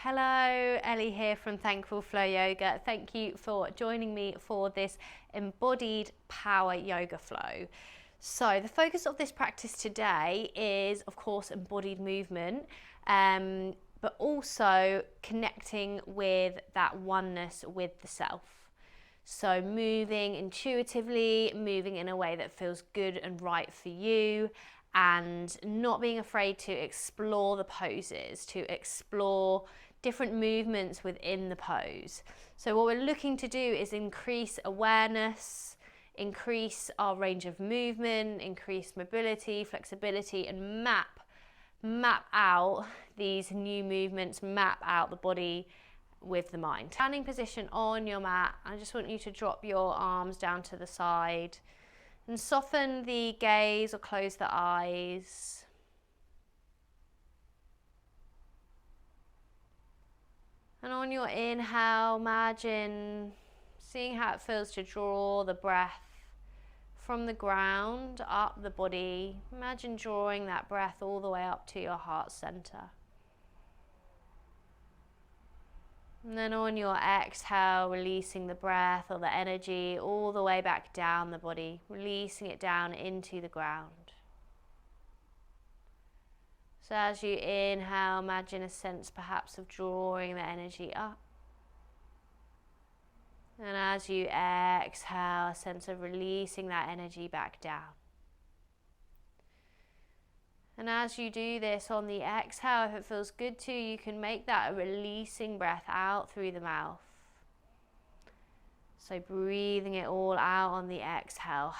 Hello, Elly here from Thankful Flow Yoga. Thank you for joining me for this Embodied Power Yoga Flow. So the focus of this practice today is, of course, embodied movement, but also connecting with that oneness with the self. So moving intuitively, moving in a way that feels good and right for you, and not being afraid to explore the poses, to explore different movements within the pose. So what we're looking to do is increase awareness, increase our range of movement, increase mobility, flexibility, and map out these new movements, map out the body with the mind. Standing position on your mat, I just want you to drop your arms down to the side and soften the gaze or close the eyes. And on your inhale, imagine seeing how it feels to draw the breath from the ground up the body. Imagine drawing that breath all the way up to your heart center. And then on your exhale, releasing the breath or the energy all the way back down the body, releasing it down into the ground. So as you inhale, imagine a sense perhaps of drawing the energy up. And as you exhale, a sense of releasing that energy back down. And as you do this on the exhale, if it feels good to you, you can make that a releasing breath out through the mouth. So breathing it all out on the exhale.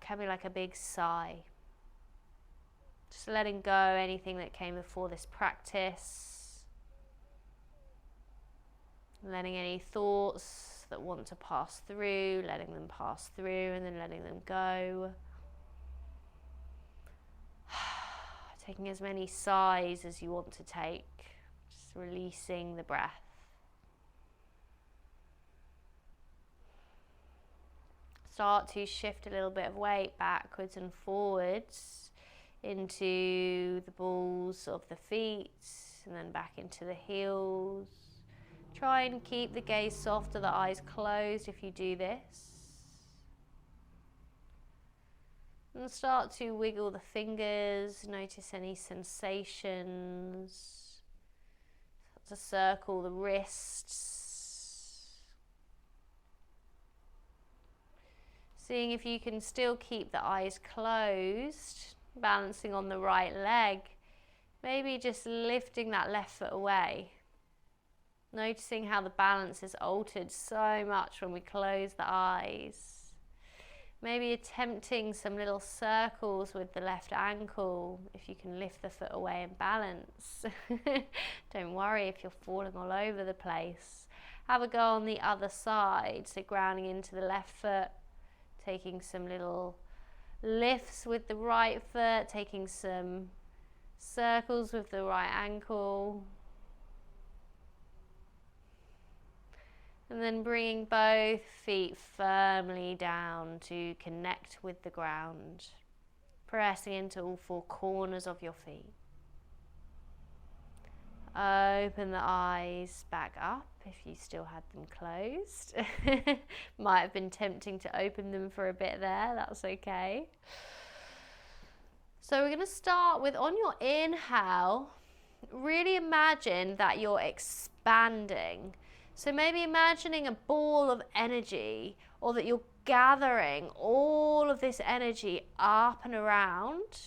Can be like a big sigh. Just letting go anything that came before this practice. Letting any thoughts that want to pass through, letting them pass through and then letting them go. Taking as many sighs as you want to take, just releasing the breath. Start to shift a little bit of weight backwards and forwards into the balls of the feet and then back into the heels. Try and keep the gaze soft or the eyes closed if you do this. And start to wiggle the fingers, notice any sensations. Start to circle the wrists. Seeing if you can still keep the eyes closed, balancing on the right leg. Maybe just lifting that left foot away. Noticing how the balance is altered so much when we close the eyes. Maybe attempting some little circles with the left ankle if you can lift the foot away and balance. Don't worry if you're falling all over the place. Have a go on the other side, so grounding into the left foot, taking some little lifts with the right foot, taking some circles with the right ankle. And then bringing both feet firmly down to connect with the ground, pressing into all four corners of your feet. Open the eyes back up if you still had them closed. Might have been tempting to open them for a bit there, that's okay. So we're going to start with, on your inhale, really imagine that you're expanding. So maybe imagining a ball of energy, or that you're gathering all of this energy up and around.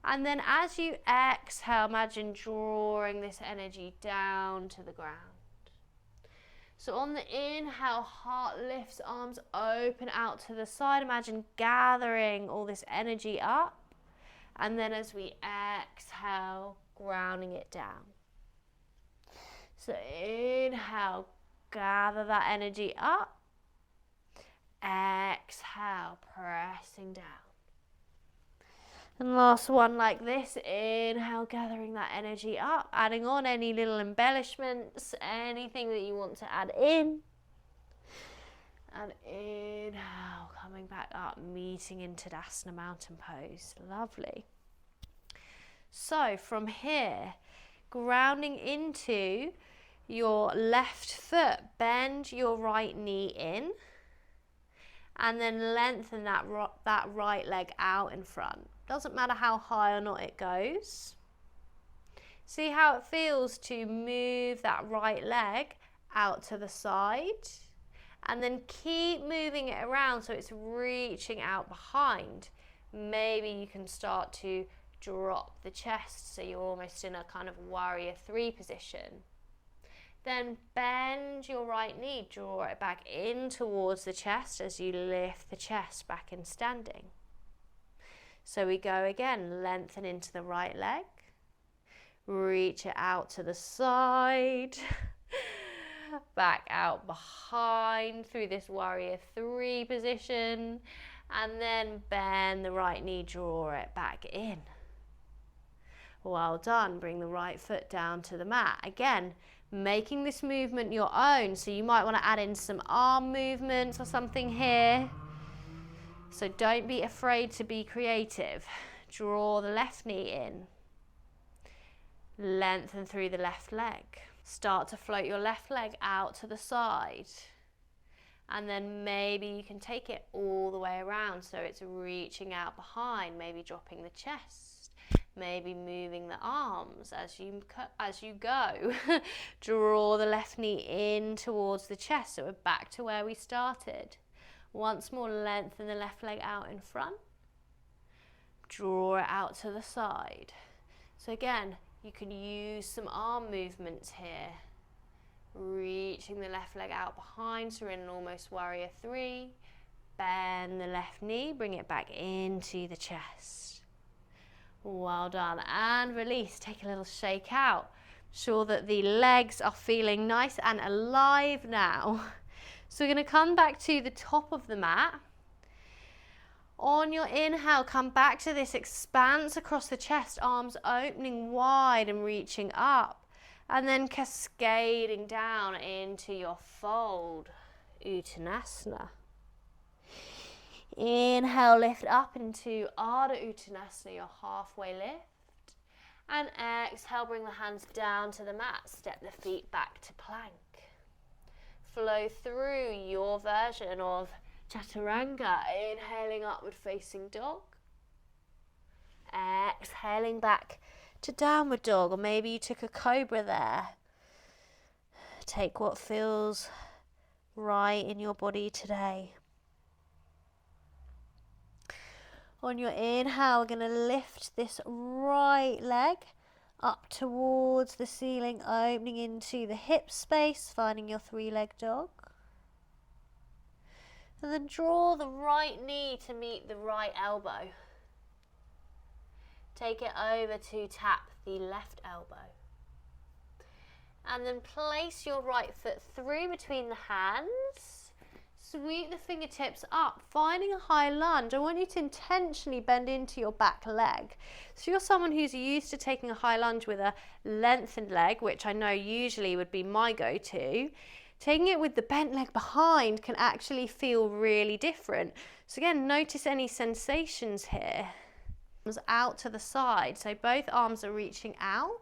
And then as you exhale, imagine drawing this energy down to the ground. So on the inhale, heart lifts, arms open out to the side. Imagine gathering all this energy up. And then as we exhale, grounding it down. So inhale, gather that energy up. Exhale, pressing down. And last one like this. Inhale, gathering that energy up, adding on any little embellishments, anything that you want to add in. And inhale, coming back up, meeting in Tadasana Mountain Pose. Lovely. So from here, grounding into your left foot. Bend your right knee in and then lengthen that right leg out in front. Doesn't matter how high or not it goes. See how it feels to move that right leg out to the side, and then keep moving it around so it's reaching out behind. Maybe you can start to drop the chest so you're almost in a kind of warrior 3 position. Then bend your right knee, draw it back in towards the chest as you lift the chest back in standing. So we go again, lengthen into the right leg, reach it out to the side, back out behind through this warrior 3 position, and then bend the right knee, draw it back in. Well done. Bring the right foot down to the mat. Again, making this movement your own, so you might want to add in some arm movements or something here. So don't be afraid to be creative. Draw the left knee in. Lengthen through the left leg. Start to float your left leg out to the side. And then maybe you can take it all the way around so it's reaching out behind, maybe dropping the chest, maybe moving the arms as you go. Draw the left knee in towards the chest, so we're back to where we started. Once more, lengthen the left leg out in front. Draw it out to the side. So again, you can use some arm movements here. Reaching the left leg out behind, so we're in an almost warrior 3. Bend the left knee, bring it back into the chest. Well done, and release. Take a little shake out. Sure that the legs are feeling nice and alive now. So we're going to come back to the top of the mat. On your inhale, come back to this expanse across the chest, arms opening wide and reaching up. And then cascading down into your fold, Uttanasana. Inhale, lift up into Ardha Uttanasana, your halfway lift. And exhale, bring the hands down to the mat, step the feet back to plank. Flow through your version of Chaturanga, inhaling upward facing dog. Exhaling back to downward dog, or maybe you took a cobra there. Take what feels right in your body today. On your inhale, we're going to lift this right leg up towards the ceiling, opening into the hip space, finding your 3-leg dog. And then draw the right knee to meet the right elbow. Take it over to tap the left elbow. And then place your right foot through between the hands. Sweep the fingertips up, finding a high lunge. I want you to intentionally bend into your back leg. So you're someone who's used to taking a high lunge with a lengthened leg, which I know usually would be my go-to. Taking it with the bent leg behind can actually feel really different. So again, notice any sensations here. Arms out to the side, so both arms are reaching out.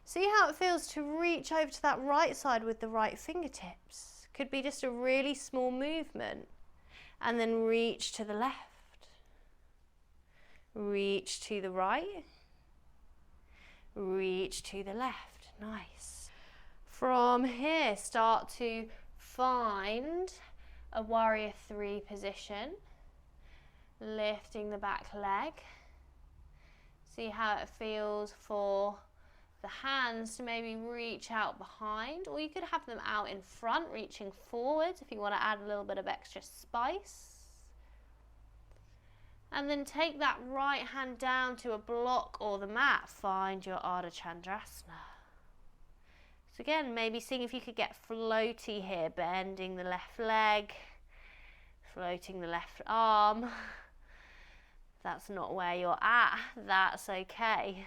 See how it feels to reach over to that right side with the right fingertips. Could be just a really small movement. And then reach to the left. Reach to the right. Reach to the left. Nice. From here, start to find a warrior 3 position. Lifting the back leg. See how it feels for the hands to maybe reach out behind, or you could have them out in front, reaching forwards if you want to add a little bit of extra spice. And then take that right hand down to a block or the mat. Find your Ardha Chandrasana. So again, maybe seeing if you could get floaty here, bending the left leg, floating the left arm. If that's not where you're at, that's okay.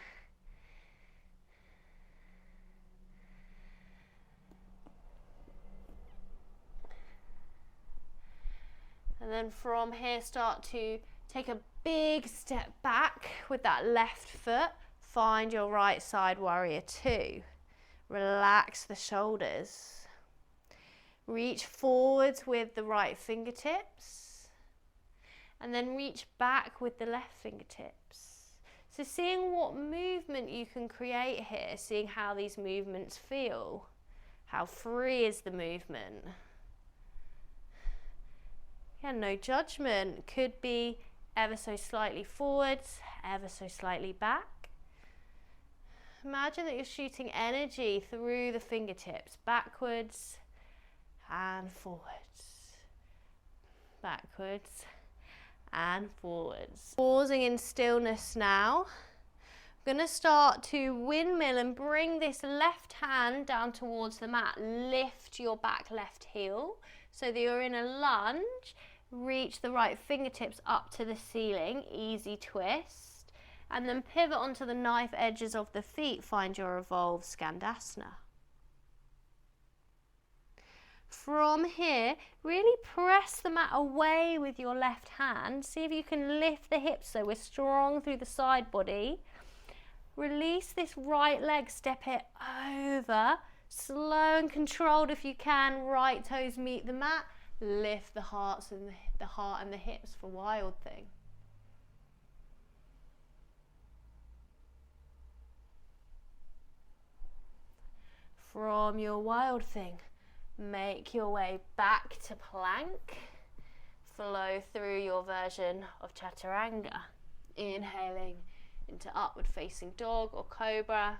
And then from here, start to take a big step back with that left foot, Find your right side warrior two. Relax the shoulders. Reach forwards with the right fingertips and then reach back with the left fingertips. So seeing what movement you can create here, seeing how these movements feel. How free is the movement? Yeah, no judgment. Could be ever so slightly forwards, ever so slightly back. Imagine that you're shooting energy through the fingertips, backwards and forwards, backwards and forwards. Pausing in stillness now. I'm going to start to windmill and bring this left hand down towards the mat. Lift your back left heel so that you're in a lunge. Reach the right fingertips up to the ceiling, easy twist. And then pivot onto the knife edges of the feet. Find your evolved Skandasana. From here, really press the mat away with your left hand. See if you can lift the hips so we're strong through the side body. Release this right leg, step it over. Slow and controlled if you can. Right toes meet the mat. Lift the heart and the hips for Wild Thing. From your Wild Thing, make your way back to plank. Flow through your version of Chaturanga. Inhaling into upward facing dog or cobra.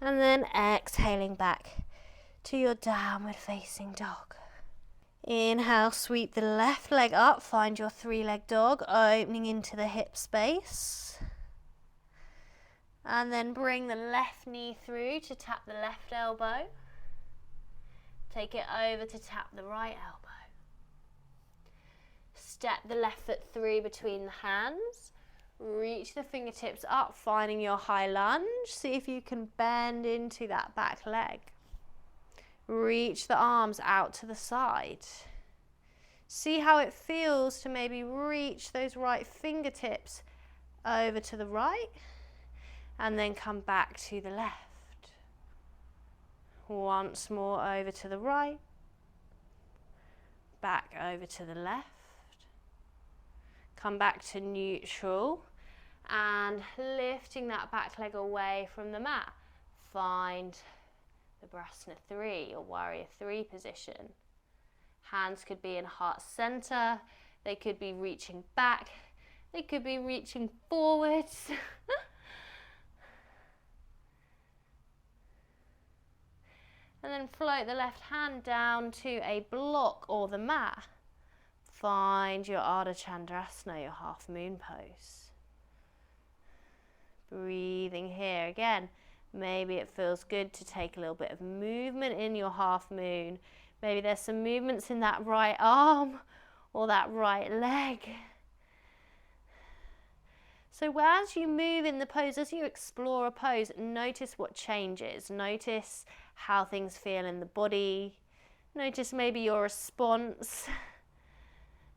And then exhaling back to your downward facing dog. Inhale, sweep the left leg up. Find your three-leg dog, opening into the hip space. And then bring the left knee through to tap the left elbow. Take it over to tap the right elbow. Step the left foot through between the hands. Reach the fingertips up, finding your high lunge. See if you can bend into that back leg. Reach the arms out to the side. See how it feels to maybe reach those right fingertips over to the right and then come back to the left. Once more over to the right, back over to the left. Come back to neutral and lifting that back leg away from the mat. Find the Brasana 3 or Warrior 3 position. Hands could be in heart center. They could be reaching back. They could be reaching forwards. And then float the left hand down to a block or the mat. Find your Ardha Chandrasana, your half moon pose. Breathing here again. Maybe it feels good to take a little bit of movement in your half moon. Maybe there's some movements in that right arm or that right leg. So as you move in the pose, as you explore a pose, notice what changes. Notice how things feel in the body. Notice maybe your response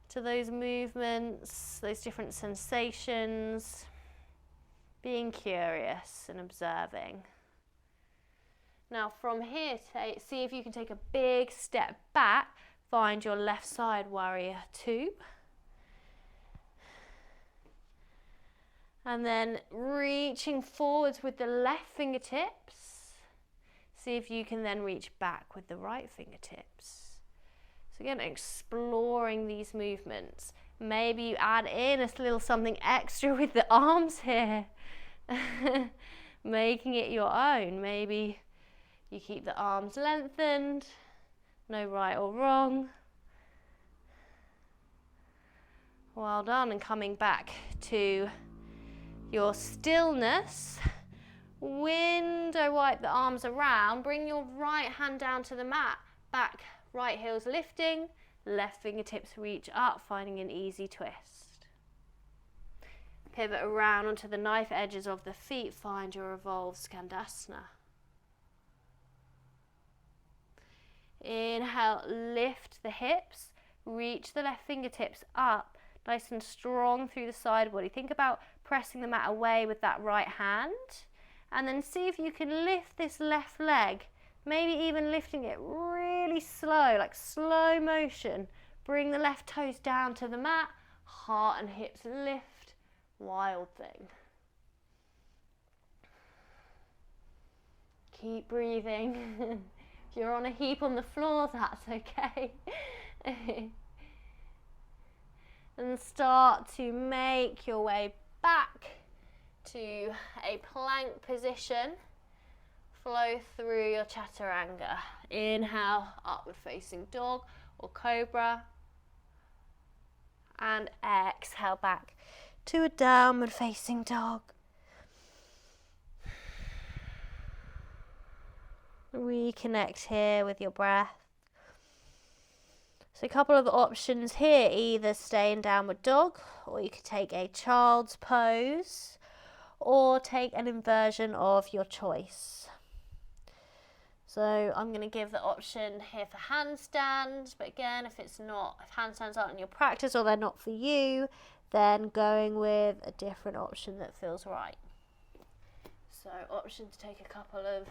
to those movements, those different sensations. Being curious and observing. Now from here, see if you can take a big step back. Find your left side Warrior 2. And then reaching forwards with the left fingertips. See if you can then reach back with the right fingertips. So again, exploring these movements. Maybe you add in a little something extra with the arms here. Making it your own. Maybe you keep the arms lengthened. No right or wrong. Well done. And coming back to your stillness. Window wipe the arms around. Bring your right hand down to the mat. Back, right heel's lifting. Left fingertips reach up, finding an easy twist. Pivot around onto the knife edges of the feet. Find your evolved Skandasana. Inhale, lift the hips. Reach the left fingertips up, nice and strong through the side body. Think about pressing the mat away with that right hand. And then see if you can lift this left leg, maybe even lifting it really slow, like slow motion. Bring the left toes down to the mat, heart and hips lift, wild thing. Keep breathing. If you're on a heap on the floor, that's okay. And start to make your way back to a plank position. Flow through your chaturanga. Inhale, upward facing dog or cobra. And exhale back to a downward facing dog. Reconnect here with your breath. So a couple of options here, either stay in downward dog, or you could take a child's pose, or take an inversion of your choice. So I'm going to give the option here for handstand, but again, if handstands aren't in your practice or they're not for you, then going with a different option that feels right. So option to take a couple of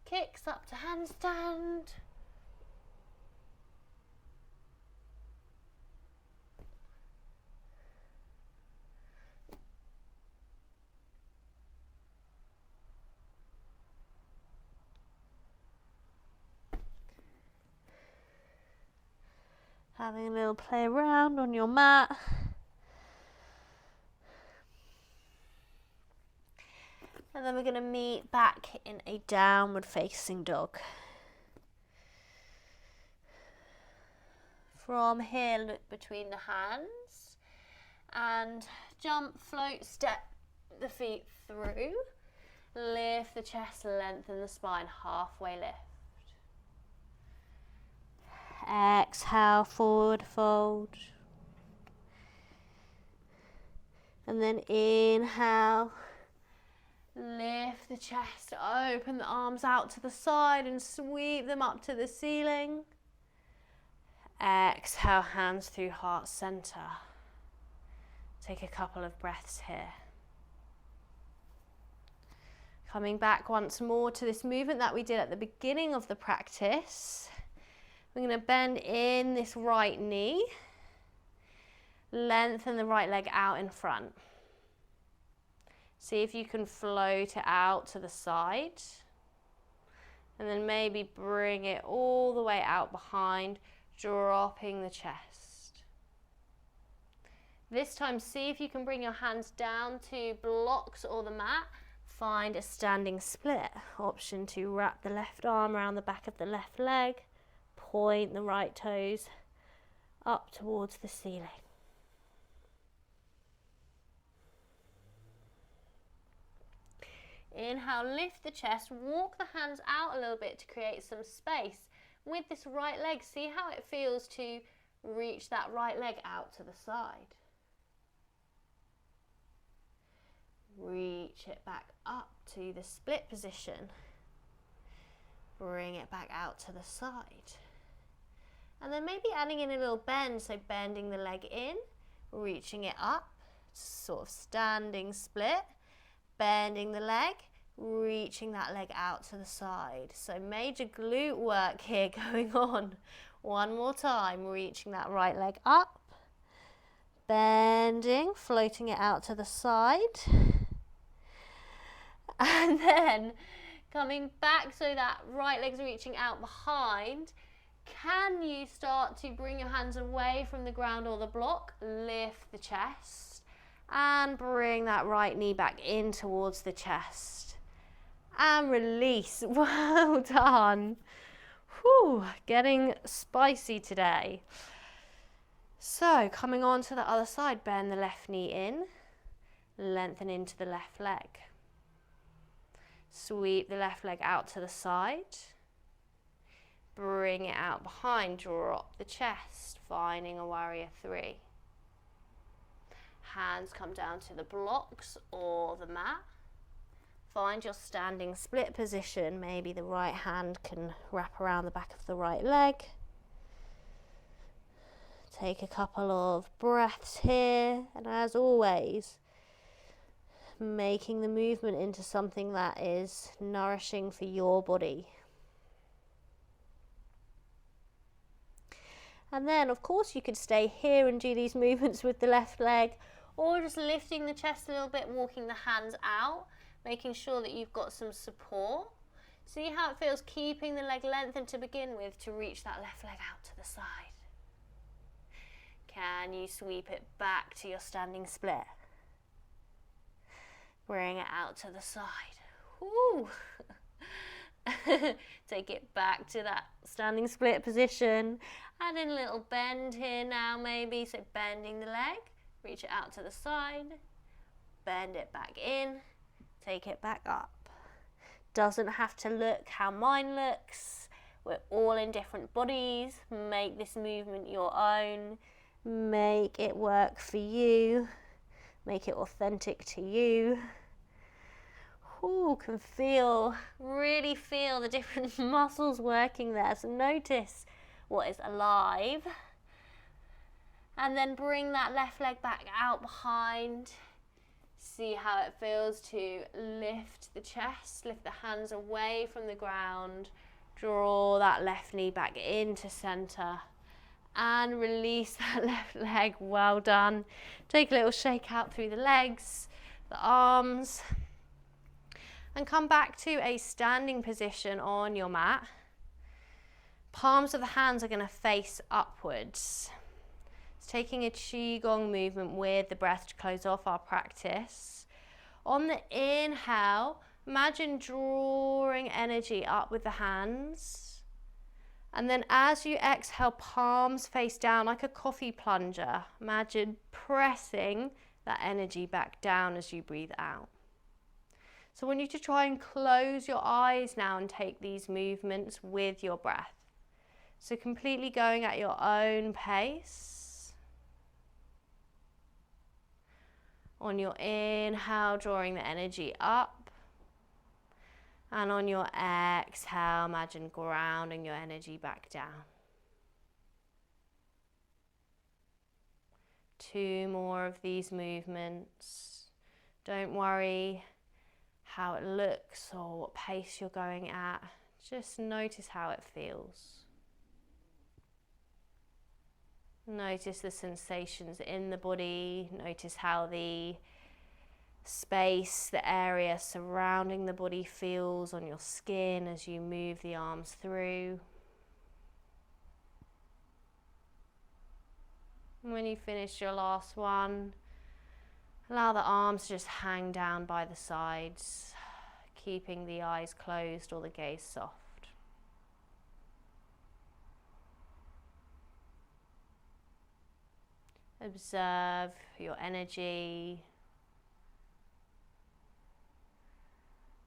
kicks up to handstand. Having a little play around on your mat. And then we're going to meet back in a downward facing dog. From here, look between the hands and jump, float, step the feet through. Lift the chest, lengthen the spine, halfway lift. Exhale, forward fold. And then inhale. Lift the chest, open the arms out to the side and sweep them up to the ceiling. Exhale, hands through heart center. Take a couple of breaths here. Coming back once more to this movement that we did at the beginning of the practice. We're going to bend in this right knee. Lengthen the right leg out in front. See if you can float it out to the side. And then maybe bring it all the way out behind, dropping the chest. This time, see if you can bring your hands down to blocks or the mat. Find a standing split. Option to wrap the left arm around the back of the left leg. Point the right toes up towards the ceiling. Inhale, lift the chest, walk the hands out a little bit to create some space. With this right leg, see how it feels to reach that right leg out to the side. Reach it back up to the split position. Bring it back out to the side. And then maybe adding in a little bend, so bending the leg in, reaching it up, sort of standing split. Bending the leg, reaching that leg out to the side. So major glute work here going on. One more time, reaching that right leg up. Bending, floating it out to the side. And then coming back so that right leg's reaching out behind. Can you start to bring your hands away from the ground or the block? Lift the chest. And bring that right knee back in towards the chest. And release. Well done. Whew, getting spicy today. So, coming on to the other side, bend the left knee in. Lengthen into the left leg. Sweep the left leg out to the side. Bring it out behind, drop the chest, finding a warrior three. Hands come down to the blocks or the mat. Find your standing split position. Maybe the right hand can wrap around the back of the right leg. Take a couple of breaths here, and as always, making the movement into something that is nourishing for your body. And then, of course, you could stay here and do these movements with the left leg, or just lifting the chest a little bit, walking the hands out, making sure that you've got some support. See how it feels keeping the leg lengthened to begin with to reach that left leg out to the side. Can you sweep it back to your standing split? Bring it out to the side. Woo! Take it back to that standing split position. Add in a little bend here now maybe, so bending the leg, reach it out to the side, bend it back in, take it back up. Doesn't have to look how mine looks. We're all in different bodies. Make this movement your own. Make it work for you. Make it authentic to you. Ooh, can feel, really feel the different muscles working there. So notice what is alive. And then bring that left leg back out behind. See how it feels to lift the chest, lift the hands away from the ground. Draw that left knee back into center. And release that left leg. Well done. Take a little shake out through the legs, the arms. And come back to a standing position on your mat. Palms of the hands are going to face upwards. It's taking a Qigong movement with the breath to close off our practice. On the inhale, imagine drawing energy up with the hands. And then as you exhale, palms face down like a coffee plunger. Imagine pressing that energy back down as you breathe out. So I want you to try and close your eyes now and take these movements with your breath. So completely going at your own pace. On your inhale, drawing the energy up. And on your exhale, imagine grounding your energy back down. 2 more of these movements. Don't worry how it looks or what pace you're going at. Just notice how it feels. Notice the sensations in the body. Notice how the space, the area surrounding the body feels on your skin as you move the arms through. And when you finish your last one, allow the arms to just hang down by the sides, keeping the eyes closed or the gaze soft. Observe your energy.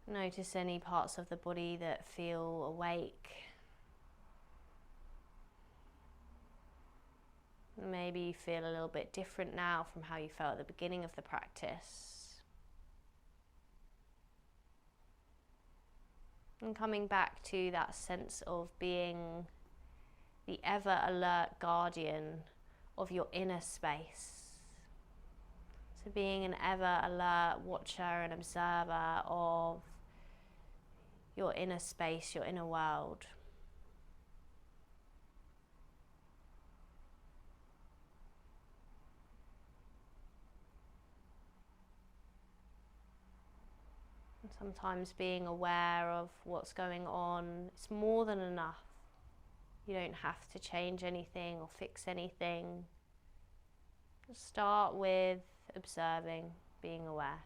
Notice any parts of the body that feel awake. Maybe you feel a little bit different now from how you felt at the beginning of the practice. And coming back to that sense of being the ever alert guardian of your inner space. So being an ever alert watcher and observer of your inner space, your inner world. And sometimes being aware of what's going on, it's more than enough. You don't have to change anything or fix anything. Just start with observing, being aware.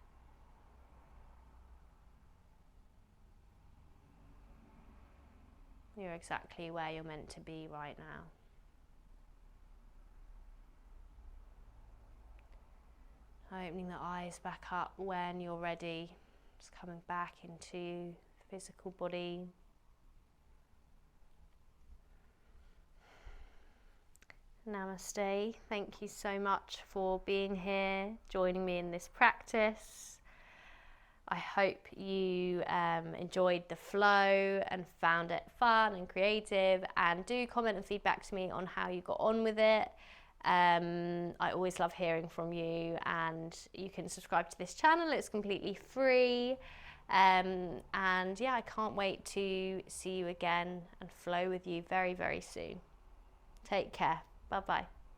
You're exactly where you're meant to be right now. Opening the eyes back up when you're ready. Just coming back into the physical body. Namaste. Thank you so much for being here, joining me in this practice. I hope you enjoyed the flow and found it fun and creative, and do comment and feedback to me on how you got on with it. I always love hearing from you, and you can subscribe to this channel. It's completely free. And yeah, I can't wait to see you again and flow with you very, very soon. Take care. Bye bye.